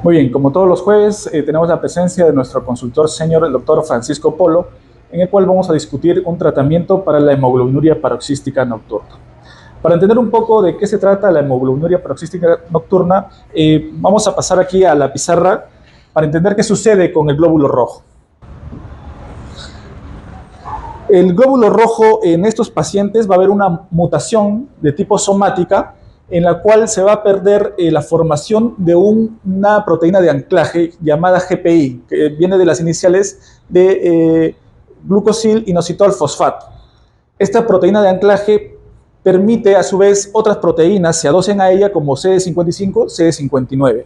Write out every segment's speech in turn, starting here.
Muy bien, como todos los jueves, tenemos la presencia de nuestro consultor senior, el doctor Francisco Polo, en el cual vamos a discutir un tratamiento para la hemoglobinuria paroxística nocturna. Para entender un poco de qué se trata la hemoglobinuria paroxística nocturna, vamos a pasar aquí a la pizarra para entender qué sucede con el glóbulo rojo. El glóbulo rojo en estos pacientes va a haber una mutación de tipo somática en la cual se va a perder la formación de una proteína de anclaje llamada GPI, que viene de las iniciales de glucosil-inositol fosfato. Esta proteína de anclaje permite a su vez otras proteínas se adosen a ella como CD55, CD59.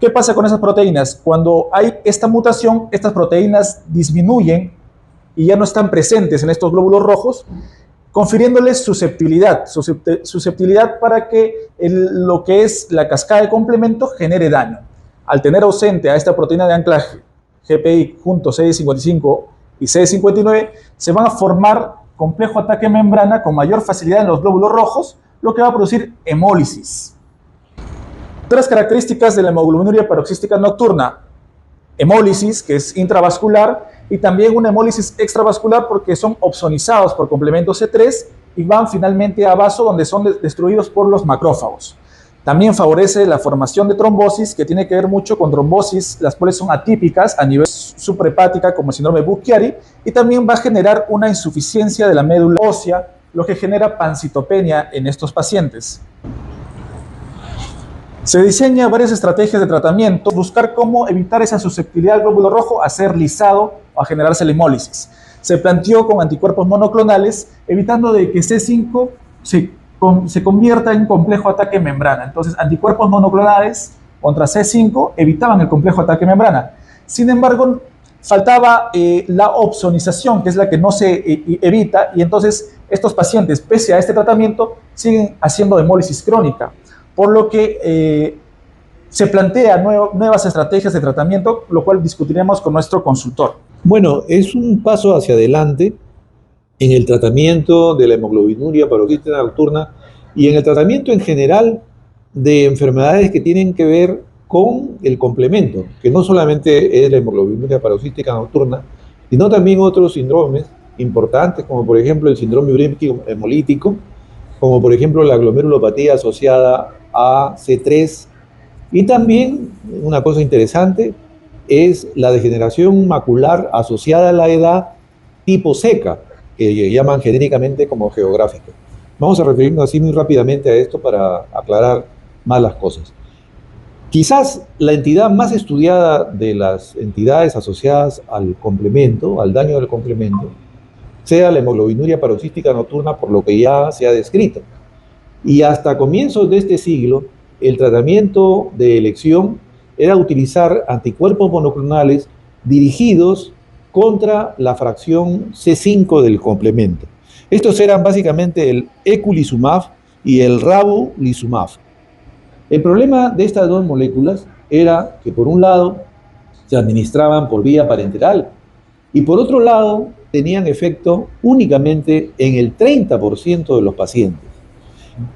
¿Qué pasa con esas proteínas? Cuando hay esta mutación, estas proteínas disminuyen y ya no están presentes en estos glóbulos rojos, confiriéndoles susceptibilidad para que lo que es la cascada de complemento genere daño. Al tener ausente a esta proteína de anclaje, GPI junto CD55 y CD59, se van a formar complejo ataque membrana con mayor facilidad en los glóbulos rojos, lo que va a producir hemólisis. Otras características de la hemoglobinuria paroxística nocturna: hemólisis, que es intravascular, y también una hemólisis extravascular porque son opsonizados por complemento C3 y van finalmente a vaso, donde son destruidos por los macrófagos. También favorece la formación de trombosis, que tiene que ver mucho con trombosis, las cuales son atípicas a nivel suprahepática, como el síndrome Buch-Chiari, y también va a generar una insuficiencia de la médula ósea, lo que genera pancitopenia en estos pacientes. Se diseñan varias estrategias de tratamiento, buscar cómo evitar esa susceptibilidad al glóbulo rojo a ser lisado o a generarse la hemólisis. Se planteó con anticuerpos monoclonales, evitando de que C5 se convierta en complejo ataque membrana. Entonces, anticuerpos monoclonales contra C5 evitaban el complejo ataque membrana. Sin embargo, faltaba la opsonización, que es la que no se evita, y entonces estos pacientes, pese a este tratamiento, siguen haciendo hemólisis crónica, por lo que se plantean nuevas estrategias de tratamiento, lo cual discutiremos con nuestro consultor. Bueno, es un paso hacia adelante en el tratamiento de la hemoglobinuria paroxística nocturna y en el tratamiento en general de enfermedades que tienen que ver con el complemento, que no solamente es la hemoglobinuria paroxística nocturna, sino también otros síndromes importantes, como por ejemplo el síndrome urémico hemolítico, como por ejemplo la glomerulopatía asociada a C3, y también una cosa interesante es la degeneración macular asociada a la edad tipo seca, que llaman genéricamente como geográfica. Vamos a referirnos así muy rápidamente a esto para aclarar más las cosas. Quizás la entidad más estudiada de las entidades asociadas al complemento, al daño del complemento, sea la hemoglobinuria paroxística nocturna, por lo que ya se ha descrito. Y hasta comienzos de este siglo, el tratamiento de elección era utilizar anticuerpos monoclonales dirigidos contra la fracción C5 del complemento. Estos eran básicamente el eculizumab y el ravulizumab. El problema de estas dos moléculas era que por un lado se administraban por vía parenteral y por otro lado tenían efecto únicamente en el 30% de los pacientes.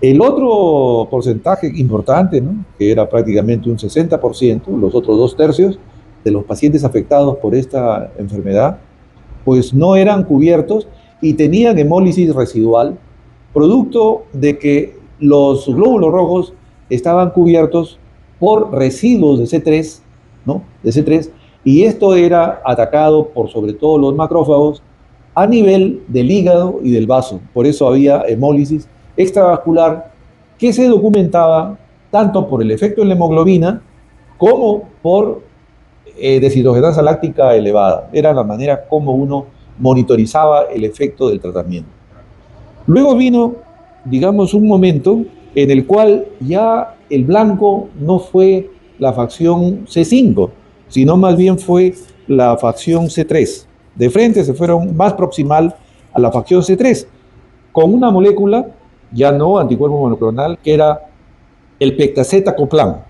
El otro porcentaje importante, ¿no?, que era prácticamente un 60%, los otros 2/3 de los pacientes afectados por esta enfermedad, pues no eran cubiertos y tenían hemólisis residual, producto de que los glóbulos rojos estaban cubiertos por residuos de C3, ¿no?, de C3, y esto era atacado por sobre todo los macrófagos a nivel del hígado y del vaso. Por eso había hemólisis extravascular que se documentaba tanto por el efecto en la hemoglobina como por deshidrogenasa láctica elevada. Era la manera como uno monitorizaba el efecto del tratamiento. Luego vino, digamos, un momento en el cual ya el blanco no fue la facción C5, sino más bien fue la facción C3. De frente se fueron más proximal a la facción C3, con una molécula, ya no anticuerpo monoclonal, que era el pectacetacoplan,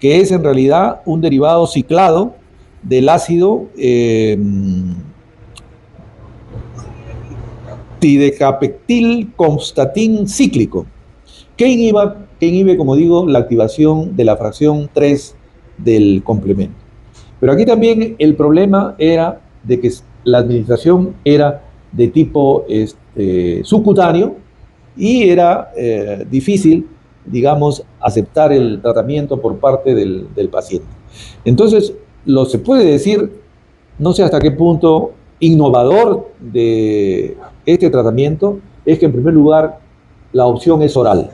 que es en realidad un derivado ciclado del ácido tidecapeptilconstatin cíclico, que inhibe, como digo, la activación de la fracción 3 del complemento. Pero aquí también el problema era de que la administración era de tipo subcutáneo y era difícil, digamos, aceptar el tratamiento por parte del paciente. Entonces, se puede decir, no sé hasta qué punto, innovador de este tratamiento es que en primer lugar la opción es oral.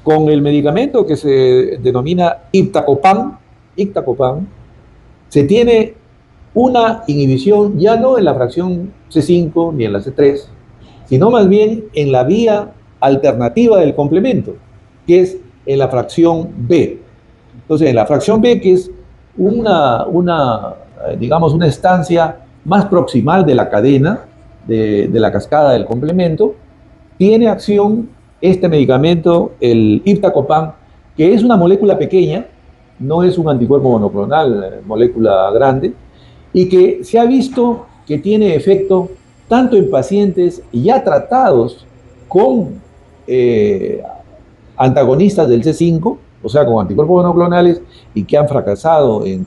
Con el medicamento que se denomina iptacopan, se tiene una inhibición ya no en la fracción C5 ni en la C3, sino más bien en la vía alternativa del complemento, que es en la fracción B. Entonces, en la fracción B, que es digamos, una estancia más proximal de la cadena, de la cascada del complemento, tiene acción este medicamento, el iptacopan, que es una molécula pequeña, no es un anticuerpo monoclonal, molécula grande, y que se ha visto que tiene efecto tanto en pacientes ya tratados con antagonistas del C5, o sea, con anticuerpos monoclonales, y que han fracasado en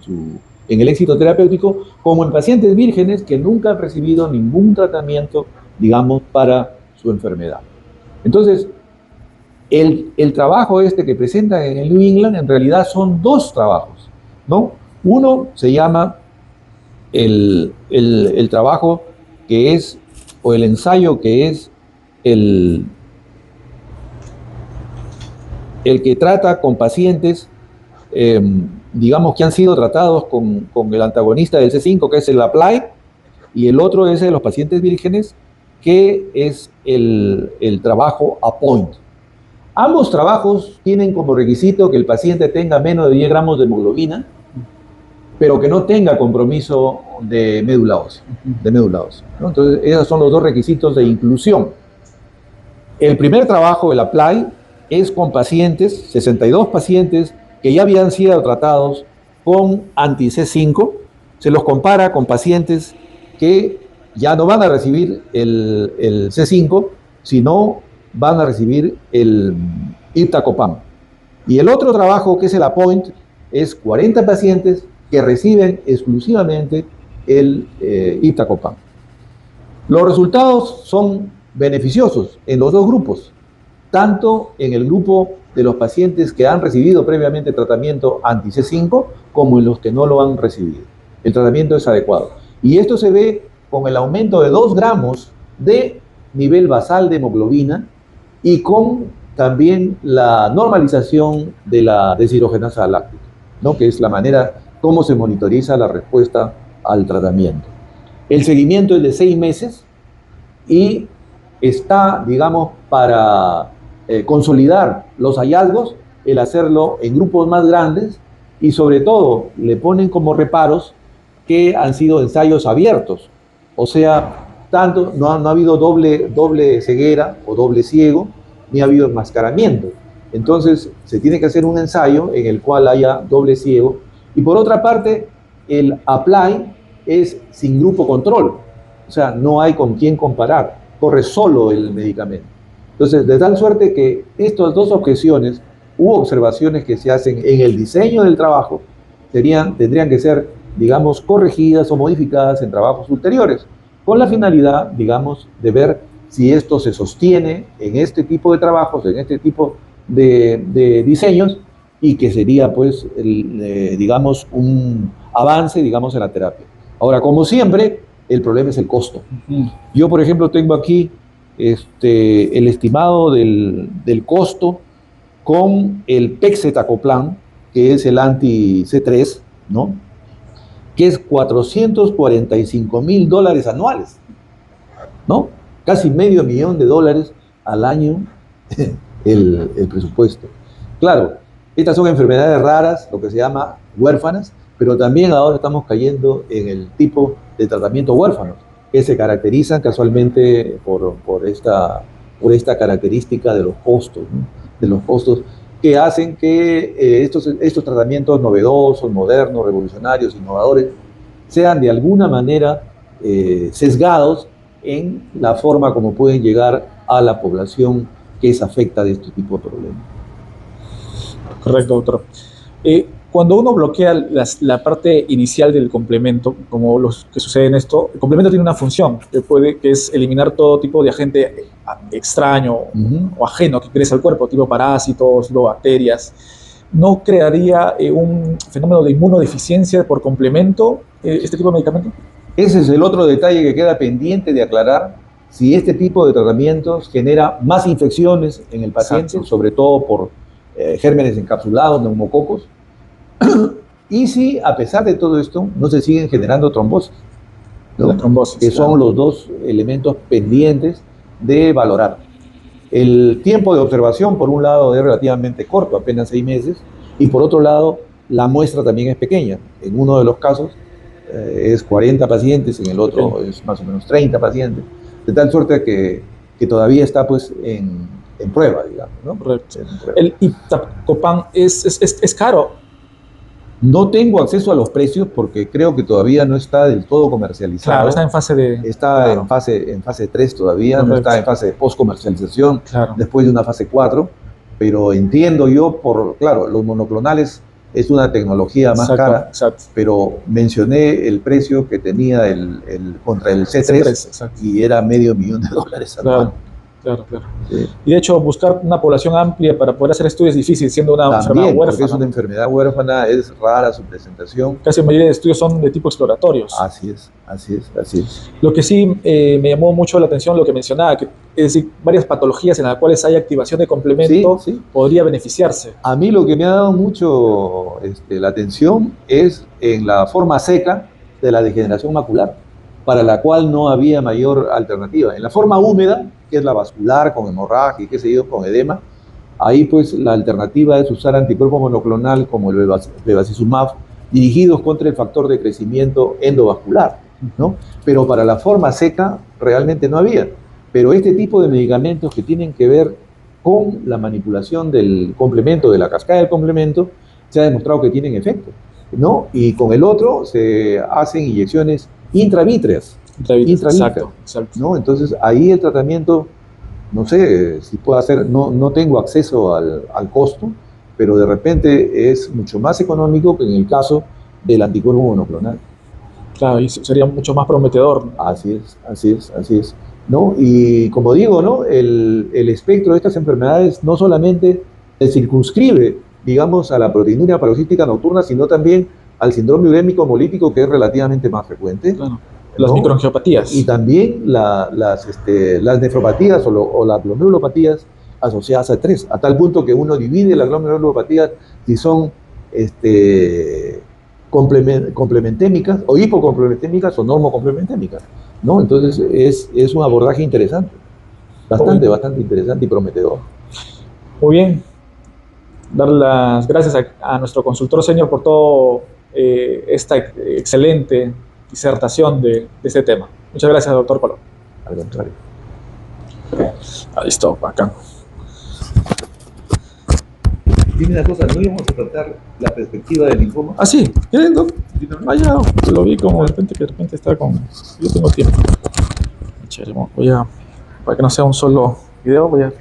el éxito terapéutico, como en pacientes vírgenes que nunca han recibido ningún tratamiento, digamos, para su enfermedad. Entonces, el trabajo que presentan en el New England en realidad son dos trabajos, ¿no? Uno se llama el trabajo que es, o el ensayo que es el que trata con pacientes, digamos, que han sido tratados con el antagonista del C5, que es el Apply, y el otro es de los pacientes vírgenes, que es el trabajo Appoint. Ambos trabajos tienen como requisito que el paciente tenga menos de 10 gramos de hemoglobina, pero que no tenga compromiso de médula ósea. ¿No? Entonces, esos son los dos requisitos de inclusión. El primer trabajo, el Apply, es con pacientes, 62 pacientes que ya habían sido tratados con anti-C5. Se los compara con pacientes que ya no van a recibir el C5, sino van a recibir el iptacopan. Y el otro trabajo, que es el Appoint, es 40 pacientes que reciben exclusivamente el iptacopan. Los resultados son beneficiosos en los dos grupos, tanto en el grupo de los pacientes que han recibido previamente tratamiento anti-C5 como en los que no lo han recibido. El tratamiento es adecuado. Y esto se ve con el aumento de 2 gramos de nivel basal de hemoglobina y con también la normalización de la deshidrogenasa láctica, ¿no? Que es la manera como se monitoriza la respuesta al tratamiento. El seguimiento es de 6 meses y está, digamos, para consolidar los hallazgos, el hacerlo en grupos más grandes y sobre todo le ponen como reparos que han sido ensayos abiertos, o sea, tanto no ha habido doble ceguera o doble ciego, ni ha habido enmascaramiento. Entonces se tiene que hacer un ensayo en el cual haya doble ciego. Y por otra parte, el Apply es sin grupo control, o sea, no hay con quién comparar, corre solo el medicamento. Entonces, de tal suerte que estas dos objeciones u observaciones que se hacen en el diseño del trabajo tendrían que ser, digamos, corregidas o modificadas en trabajos ulteriores, con la finalidad, digamos, de ver si esto se sostiene en este tipo de trabajos, en este tipo de diseños, y que sería, pues, digamos, un avance, digamos, en la terapia. Ahora, como siempre, el problema es el costo. Yo, por ejemplo, tengo aquí el estimado del costo con el pegcetacoplan, que es el anti-C3, ¿no? Que es $445,000 anuales, ¿no? Casi $500,000 al año el presupuesto. Claro, estas son enfermedades raras, lo que se llama huérfanas, pero también ahora estamos cayendo en el tipo de tratamiento huérfanos, que se caracterizan casualmente por esta característica de los costos, ¿no? De los costos que hacen que estos tratamientos novedosos, modernos, revolucionarios, innovadores, sean de alguna manera sesgados en la forma como pueden llegar a la población que es afecta de este tipo de problemas. Correcto, doctor. cuando uno bloquea la parte inicial del complemento, como los que sucede en esto, el complemento tiene una función que es eliminar todo tipo de agente extraño o ajeno que ingresa al cuerpo, tipo parásitos, tipo bacterias. ¿No crearía un fenómeno de inmunodeficiencia por complemento este tipo de medicamento? Ese es el otro detalle que queda pendiente de aclarar, si este tipo de tratamientos genera más infecciones en el paciente, Exacto. sobre todo por gérmenes encapsulados, neumococos, y si a pesar de todo esto no se siguen generando trombosis, ¿no? La trombosis, que son los dos elementos pendientes de valorar. El tiempo de observación, por un lado, es relativamente corto, apenas 6 meses, y por otro lado, la muestra también es pequeña. En uno de los casos es 40 pacientes, en el otro es más o menos 30 pacientes, de tal suerte que todavía está pues en prueba, digamos, ¿no? Correcto. En prueba. El iptacopan es caro. No tengo acceso a los precios porque creo que todavía no está del todo comercializado. Claro, está en fase de... Está claro. en fase 3 todavía, Correcto. no está en fase de post-comercialización, Claro. después de una fase 4, pero entiendo yo, claro, los monoclonales es una tecnología más cara, exacto. pero mencioné el precio que tenía contra el C3 y era $500,000 anual. Claro. Sí. Y de hecho, buscar una población amplia para poder hacer estudios es difícil, siendo una enfermedad huérfana. Porque es una enfermedad huérfana, es rara su presentación. Casi la mayoría de estudios son de tipo exploratorios. Así es. Lo que sí me llamó mucho la atención, lo que mencionaba, que es decir, varias patologías en las cuales hay activación de complemento podría beneficiarse. A mí lo que me ha dado mucho la atención es en la forma seca de la degeneración macular, para la cual no había mayor alternativa. En la forma húmeda, que es la vascular, con hemorragia y qué sé yo, con edema, ahí pues la alternativa es usar anticuerpo monoclonal como el bevacizumab, dirigidos contra el factor de crecimiento endovascular, ¿no? Pero para la forma seca realmente no había. Pero este tipo de medicamentos que tienen que ver con la manipulación del complemento, de la cascada del complemento, se ha demostrado que tienen efecto, ¿no? Y con el otro se hacen inyecciones intravítreas, Exacto. ¿no? Entonces ahí el tratamiento, no sé si puedo hacer, no tengo acceso al costo, pero de repente es mucho más económico que en el caso del anticuerpo monoclonal. Claro, y sería mucho más prometedor. Así es, ¿no? Y como digo, ¿no? El espectro de estas enfermedades no solamente se circunscribe, digamos, a la proteinuria paroxística nocturna, sino también al síndrome urémico hemolítico, que es relativamente más frecuente. Claro. Las microangiopatías. Y también las nefropatías o las glomerulopatías asociadas a estrés, a tal punto que uno divide las glomerulopatías si son complementémicas o hipocomplementémicas o normocomplementémicas, ¿no? Entonces es un abordaje interesante, bastante interesante y prometedor. Muy bien. Dar las gracias a nuestro consultor senior por todo esta excelente disertación de este tema. Muchas gracias, doctor Polo. Al contrario. Ahí está, bacán. Dime una cosa, ¿no íbamos a tratar la perspectiva del linfoma? Ah, sí, ¿quieren, doc? Vaya, lo vi como de repente está con... Yo tengo tiempo. Chévere, para que no sea un solo video, voy a